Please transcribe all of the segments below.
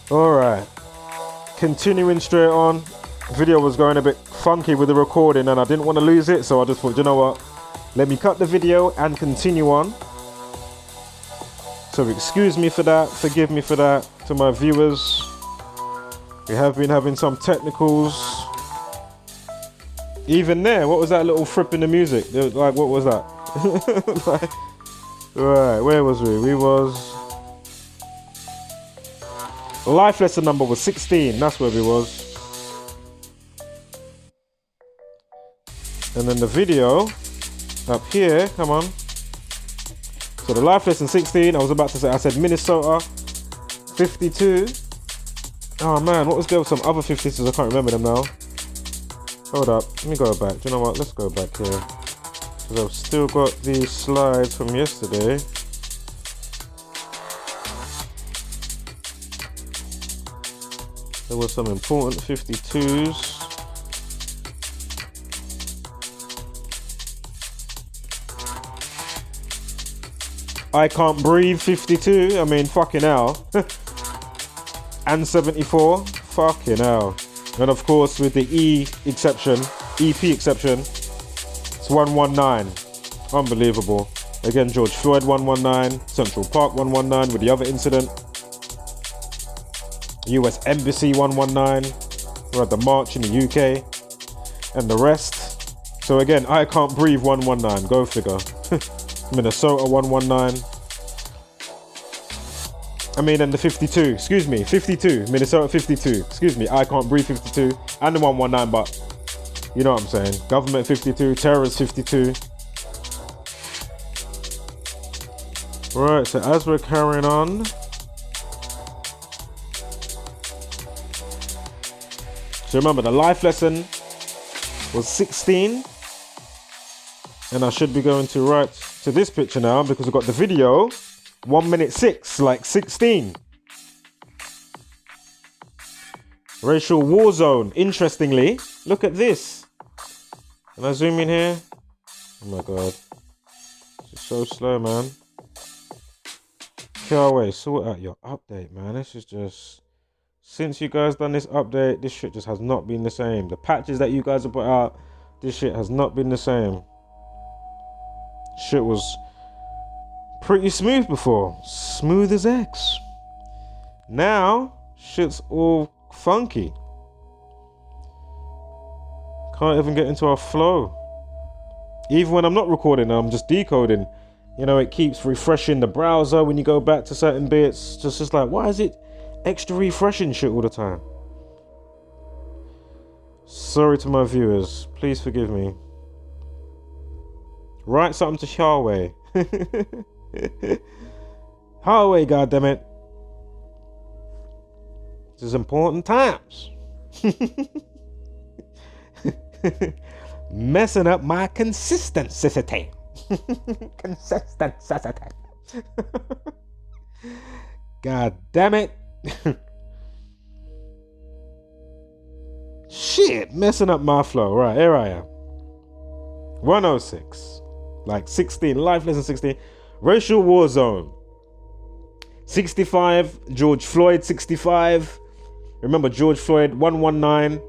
Alright, continuing straight on. Video was going a bit funky with the recording and I didn't want to lose it, so I just thought, you know what, let me cut the video and continue on. So excuse me for that, forgive me for that. To my viewers, we have been having some technicals. Even there, what was that little fripp in the music? Like, what was that? Like, right, where was we? We was... Life lesson number was 16, that's where we was. And then the video, up here, come on. So the life lesson 16, I was about to say, I said Minnesota, 52. Oh man, what was there with some other 50s? I can't remember them now. Hold up, let me go back. Do you know what? Let's go back here. Because I've still got these slides from yesterday. There were some important 52s. I can't breathe 52. I mean, fucking hell. And 74. Fucking hell. And of course, with the EP exception, it's 119. Unbelievable. Again, George Floyd 119, Central Park 119 with the other incident. US Embassy 119. We're at the march in the UK. And the rest. So again, I can't breathe 119. Go figure. Minnesota 119. I mean, and the 52, excuse me, 52, Minnesota 52, excuse me, I can't breathe 52, and the 119, but you know what I'm saying. Government 52, terrorists 52. Right, so as we're carrying on, so remember the life lesson was 16, and I should be going to right to this picture now because I've got the video. 1 minute 6, like 16. Racial war zone. Interestingly, look at this. Can I zoom in here? Oh my god. This is so slow, man. Yahweh, sort out your update, man. This is just... Since you guys done this update, this shit just has not been the same. The patches that you guys have put out, this shit has not been the same. Shit was... pretty smooth before. Smooth as X. Now, shit's all funky. Can't even get into our flow. Even when I'm not recording, I'm just decoding. You know, it keeps refreshing the browser when you go back to certain bits. Just like, why is it extra refreshing shit all the time? Sorry to my viewers. Please forgive me. Write something to Yahweh. Highway, goddammit. This is important times. Messing up my consistency. Consistency. God damn it. Shit, messing up my flow. Right, here I am. 106. Like 16, life lesson 16. Racial war zone. 65, George Floyd 65. Remember George Floyd 119.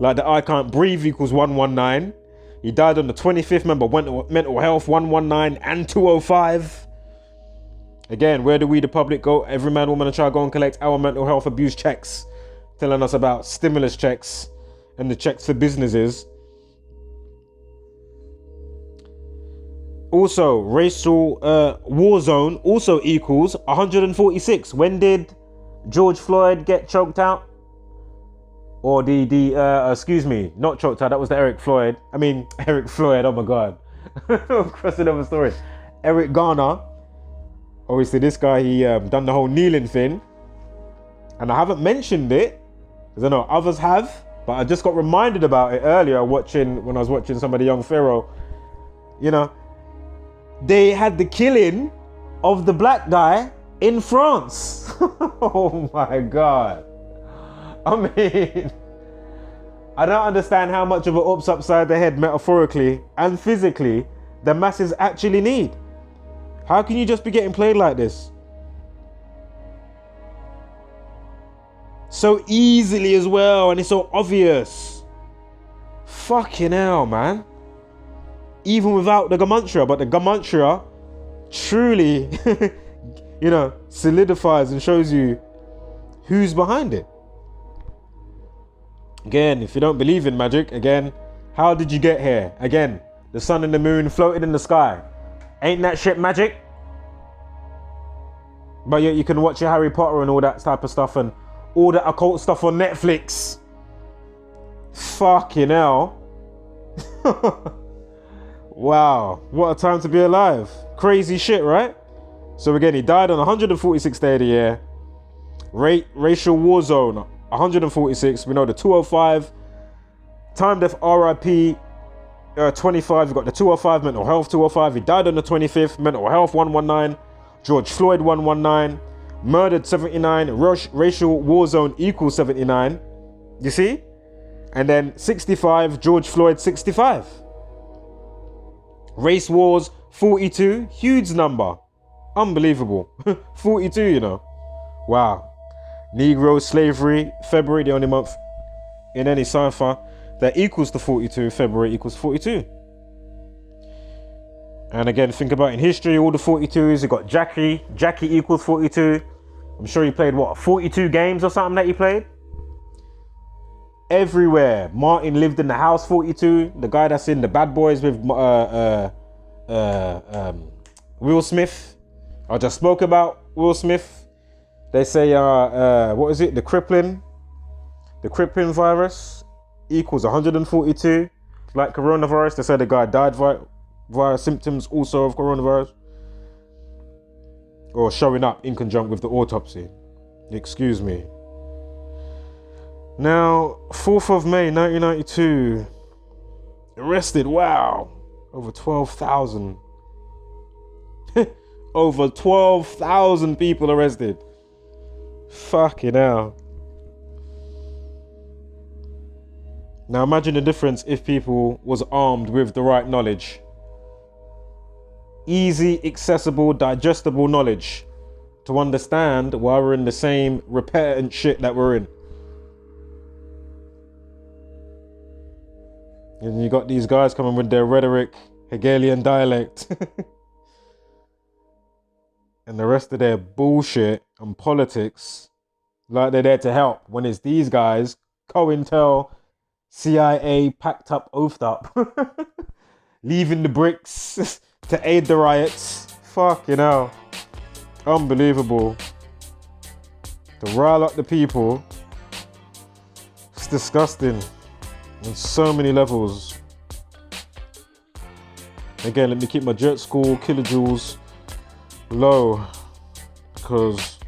Like the I can't breathe equals 119. He died on the 25th. Remember mental health 119 and 205. Again, where do we the public go? Every man, woman and child go and collect our mental health abuse checks. Telling us about stimulus checks and the checks for businesses. Also, racial war zone also equals 146. When did George Floyd get choked out? Or excuse me, not choked out, that was the Eric Floyd, oh my god. Crossing over story. Eric Garner. Obviously this guy, he done the whole kneeling thing. And I haven't mentioned it, because I know others have, but I just got reminded about it earlier when I was watching some of the Young Pharaoh. You know, they had the killing of the black guy in France. Oh my god. I mean, I don't understand how much of an oops upside the head metaphorically and physically the masses actually need. How can you just be getting played like this? so easily as well, and it's so obvious. Fucking hell, man. Even without the Gematria, but the Gematria truly, you know, solidifies and shows you who's behind it. Again, if you don't believe in magic, again, how did you get here? Again, the sun and the moon floated in the sky. Ain't that shit magic? But yet you can watch your Harry Potter and all that type of stuff and all that occult stuff on Netflix. Fucking hell. Wow, what a time to be alive. Crazy shit, right? So again, he died on 146th day of the year. Racial war zone, 146. We know the 205. Time death RIP 25. We've got the 205, mental health 205. He died on the 25th, mental health 119. George Floyd 119. Murdered 79. Racial war zone equals 79. You see? And then 65, George Floyd 65. Race wars 42, huge number. Unbelievable. 42, you know. Wow. Negro slavery, February, the only month in any cipher that equals to 42. February equals 42. And again, think about in history, all the 42s. You got Jackie equals 42. I'm sure he played, what, 42 games or something that he played? Everywhere. Martin lived in the house 42. The guy that's in the Bad Boys with Will Smith. I just spoke about Will Smith. They say, what is it? The crippling virus equals 142. Like coronavirus, they said the guy died via symptoms also of coronavirus. Or showing up in conjunction with the autopsy. Excuse me. Now, 4th of May, 1992. Arrested, wow. Over 12,000. Over 12,000 people arrested. Fucking hell. Now imagine the difference if people was armed with the right knowledge. Easy, accessible, digestible knowledge to understand why we're in the same repentant shit that we're in. And you got these guys coming with their rhetoric, Hegelian dialect, and the rest of their bullshit and politics, like they're there to help, when it's these guys, COINTEL, CIA, packed up, oathed up, leaving the bricks to aid the riots. Fucking hell. Unbelievable. To rile up the people. It's disgusting. On so many levels. Again, let me keep my jet school kilojoules low. Because...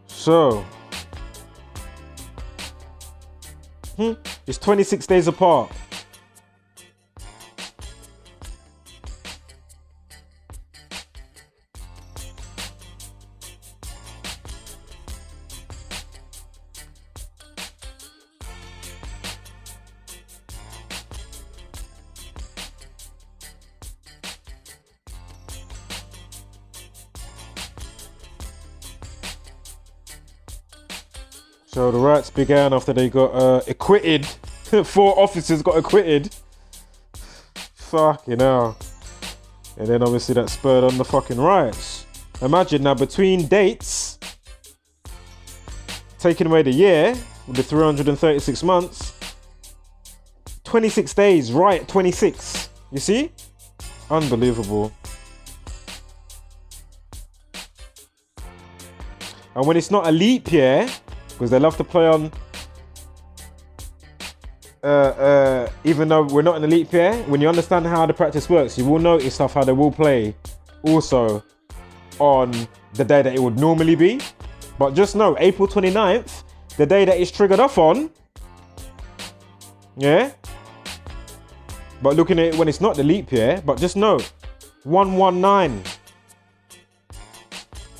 So... It's 26 days apart. So the riots began after they got acquitted. 4 officers got acquitted. Fucking hell. And then obviously that spurred on the fucking riots. Imagine now, between dates, taking away the year with the 336 months, 26 days, riot 26. You see? Unbelievable. And when it's not a leap year, because they love to play on, even though we're not in the leap year, when you understand how the practice works, you will notice stuff how they will play also on the day that it would normally be. But just know, April 29th, the day that it's triggered off on, yeah? But looking at it when it's not the leap year, but just know, 119.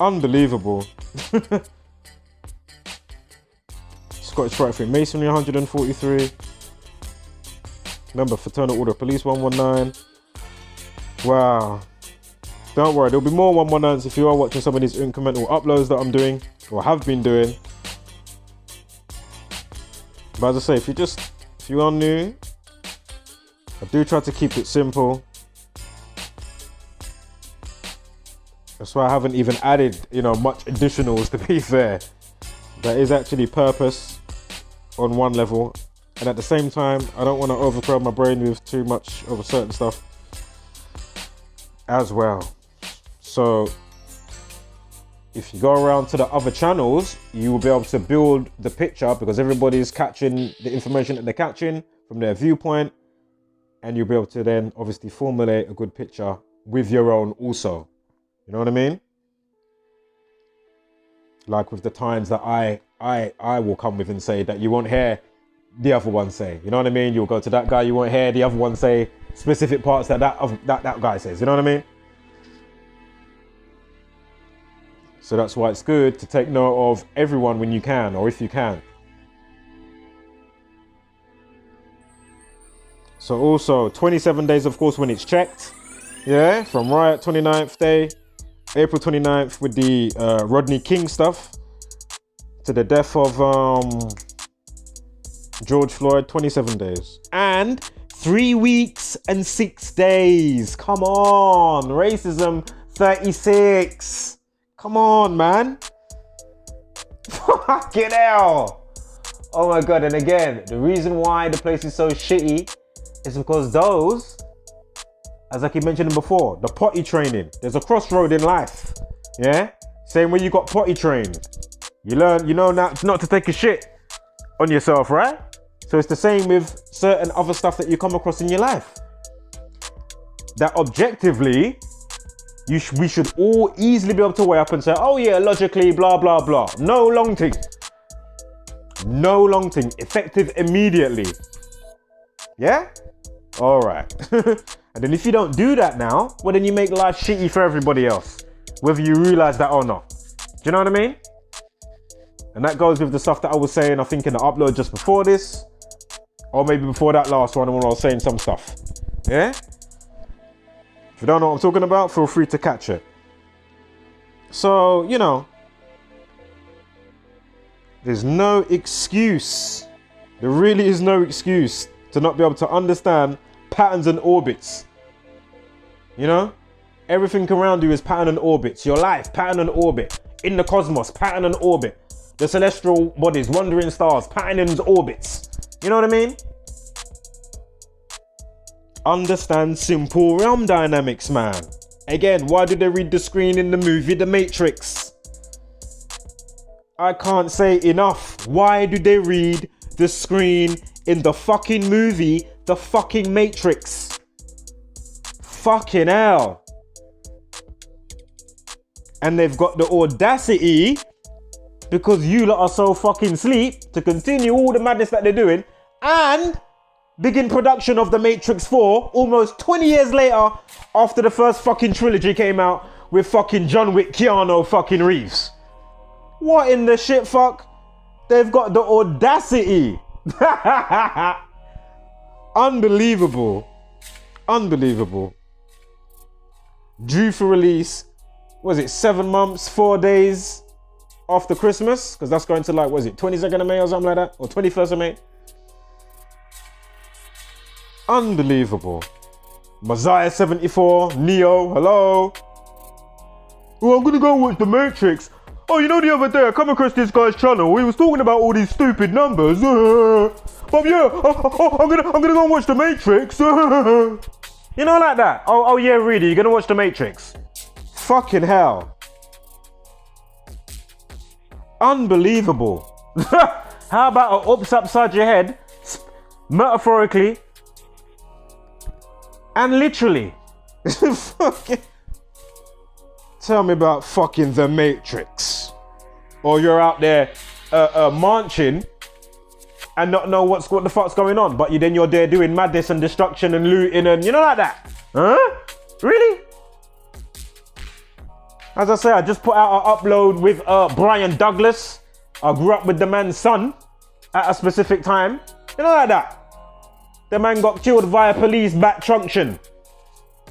Unbelievable. Scottish Rite Freemasonry 143. Remember, Fraternal Order of Police 119. Wow. Don't worry, there'll be more 119s if you are watching some of these incremental uploads that I'm doing or have been doing. But as I say, if you are new, I do try to keep it simple. That's why I haven't even added, much additionals, to be fair. That is actually purpose on one level. And at the same time, I don't want to overcrowd my brain with too much of a certain stuff as well. So if you go around to the other channels, you will be able to build the picture because everybody's catching the information that they're catching from their viewpoint. And you'll be able to then obviously formulate a good picture with your own also. You know what I mean? Like with the times that I will come with and say that you won't hear the other one say. You know what I mean? You'll go to that guy, you won't hear the other one say specific parts that guy says. You know what I mean? So that's why it's good to take note of everyone when you can, or if you can. So also 27 days, of course, when it's checked. Yeah, from Riot 29th day, April 29th with the Rodney King stuff to the death of George Floyd, 27 days. And 3 weeks and 6 days. Come on, racism 36. Come on, man. Fucking hell. Oh my God, and again, the reason why the place is so shitty is because those, as I keep mentioning before, the potty training. There's a crossroad in life. Yeah? Same way you got potty trained. You learn, not to take a shit on yourself, right? So it's the same with certain other stuff that you come across in your life. That objectively, we should all easily be able to weigh up and say, oh yeah, logically, blah, blah, blah. No long thing. No long thing. Effective immediately. Yeah? All right. And then if you don't do that now, well, then you make life shitty for everybody else, whether you realize that or not. Do you know what I mean? And that goes with the stuff that I was saying, I think, in the upload just before this, or maybe before that last one when I was saying some stuff. Yeah? If you don't know what I'm talking about, feel free to catch it. So, there's no excuse. There really is no excuse to not be able to understand patterns and orbits. Everything around you is pattern and orbits. Your life, pattern and orbit. In the cosmos, pattern and orbit. The celestial bodies, wandering stars, pattern and orbits. You know what I mean? Understand simple realm dynamics, man. Again, why do they read the screen in the movie The Matrix? I can't say enough. Why do they read the screen in the fucking movie The fucking Matrix? Fucking hell. And they've got the audacity, because you lot are so fucking sleep, to continue all the madness that they're doing and begin production of The Matrix 4 almost 20 years later, after the first fucking trilogy came out with fucking John Wick, Keanu fucking Reeves. What in the shit fuck? They've got the audacity. Unbelievable. Unbelievable. Due for release, was it 7 months, 4 days after Christmas? Because that's going to 22nd of May or something like that? Or 21st of May? Unbelievable. Messiah 74, Neo, hello. Oh, I'm gonna go watch The Matrix. Oh, the other day I come across this guy's channel. He was talking about all these stupid numbers. But yeah, I'm gonna go and watch The Matrix. Like that. Oh yeah, really? You're gonna watch The Matrix? Fucking hell. Unbelievable. How about an ups upside your head, metaphorically and literally? Fucking. Tell me about fucking The Matrix. Or you're out there marching and not know what the fuck's going on, but you're there doing madness and destruction and looting and like that. Huh? Really? As I say, I just put out an upload with Brian Douglas. I grew up with the man's son at a specific time. Like that. The man got killed via police bat trunction.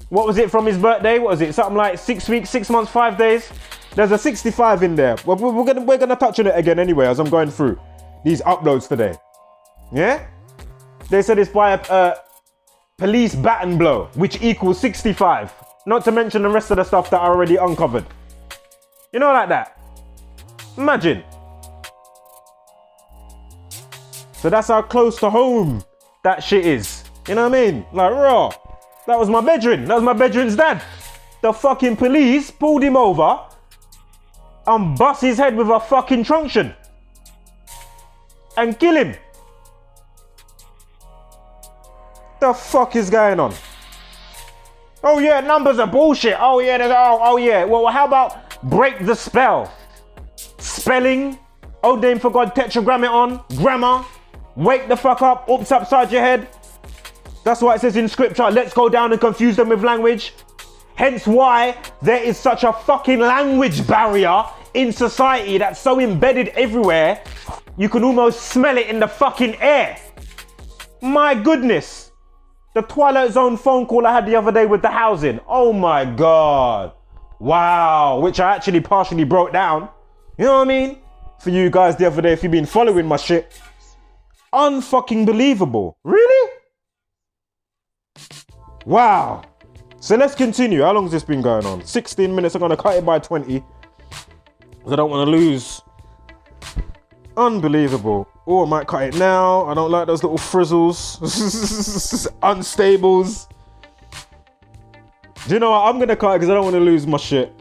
What was it from his birthday? What was it? Something like 6 weeks, 6 months, 5 days? There's a 65 in there. We're gonna touch on it again anyway as I'm going through these uploads today. Yeah? They said it's by a police bat and blow, which equals 65. Not to mention the rest of the stuff that I already uncovered. You know, like that. Imagine. So that's how close to home that shit is. You know what I mean? Like, raw. That was my bedroom. That was my bedroom's dad. The fucking police pulled him over and bust his head with a fucking truncheon and kill him. The fuck is going on? Oh yeah, numbers are bullshit. Oh yeah, oh yeah. Well, how about break the spell? Spelling, old name for God, tetragrammaton, grammar. Wake the fuck up, oops upside your head. That's why it says in scripture, let's go down and confuse them with language. Hence why there is such a fucking language barrier in society that's so embedded everywhere, you can almost smell it in the fucking air. My goodness. The Twilight Zone phone call I had the other day with the housing. Oh my God. Wow. Which I actually partially broke down. You know what I mean? For you guys the other day, if you've been following my shit. Unfucking believable. Really? Wow. So let's continue. How long has this been going on? 16 minutes. I'm going to cut it by 20. Because I don't want to lose. Unbelievable. Oh, I might cut it now. I don't like those little frizzles. Unstables. Do you know what? I'm going to cut it because I don't want to lose my shit.